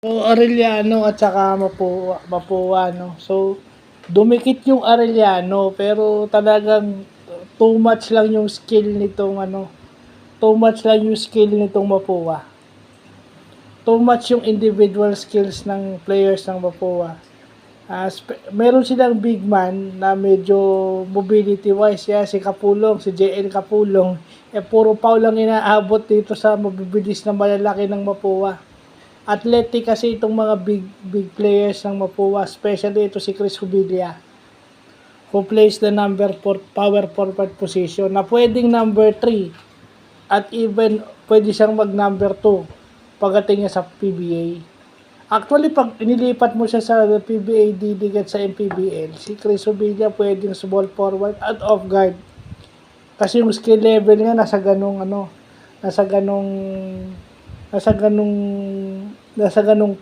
So, Arellano at saka Mapua, no? So, dumikit yung Arellano, pero talagang too much lang yung skill nitong too much lang yung skill nitong Mapua. Too much yung individual skills ng players ng Mapua. Meron silang big man na medyo mobility wise, si Kapulong, si JL Kapulong, puro foul lang inaabot dito sa mabibilis na malalaki ng Mapua. Athletic kasi itong mga big players ng Mapua, especially ito si Chris Hubilia, who plays the number 4 power forward position na pwedeng number 3 at even pwede siyang mag number 2 pagdating niya sa PBA. Actually, pag inilipat mo siya sa PBA D-League at sa MPBL, si Chris Hubilia pwedeng small forward at off guard. Kasi yung skill level niya nasa ganong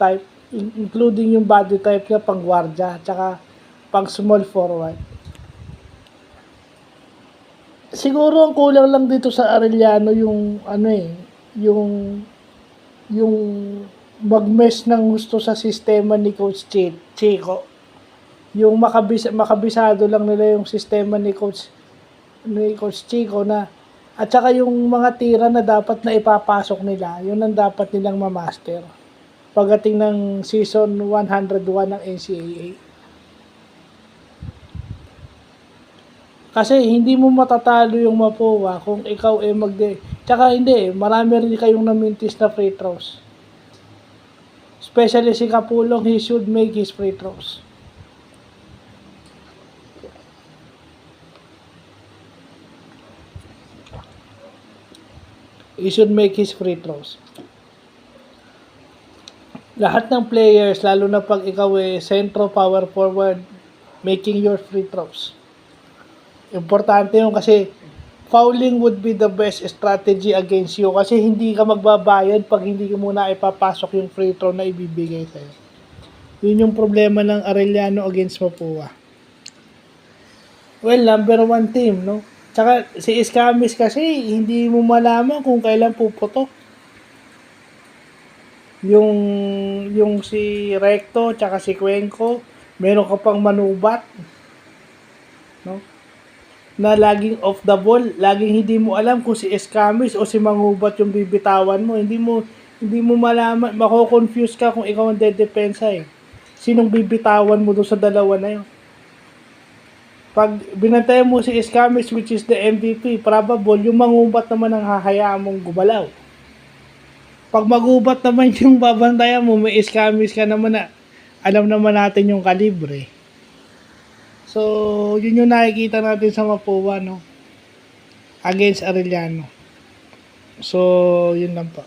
type, including yung body type niya pang guardia at saka pang small forward. Siguro ang kulang lang dito sa Arellano yung yung mag-mesh ng gusto sa sistema ni Coach Chico. Yung makabisado lang nila yung sistema ni Coach Chico na at saka yung mga tira na dapat na ipapasok nila, yun ang dapat nilang ma-master pagdating ng season 101 ng NCAA. Kasi hindi mo matatalo yung Mapua kung ikaw tsaka hindi, marami rin kayong namintis na free throws. Especially si Kapulong, he should make his free throws. He should make his free throws. Lahat ng players, lalo na pag ikaw centro power forward, making your free throws. Importante yun kasi fouling would be the best strategy against you kasi hindi ka magbabayad pag hindi ka muna ipapasok yung free throw na ibibigay sa'yo. Yun yung problema ng Arellano against Mapua. Well, number 1 team, no? Tsaka si Escamis kasi hindi mo malaman kung kailan puputok. Yung si Recto tsaka si Cuenco, meron ka pang Manubat, no? Na laging off the ball, laging hindi mo alam kung si Escamis o si Mangubat yung bibitawan mo. Hindi mo malaman, mako-confuse ka kung ikaw ang dedepensa Sinong bibitawan mo doon sa dalawa na yun? Pag binantayan mo si Escamis, which is the MVP, probable yung Mangubat naman ang hahayaan mong gumalaw. Pag Magubat naman yung babantayan mo, may Escamis ka naman na alam naman natin yung kalibre. So, yun yung nakikita natin sa Mapua, no? Against Arellano. So, yun lang po.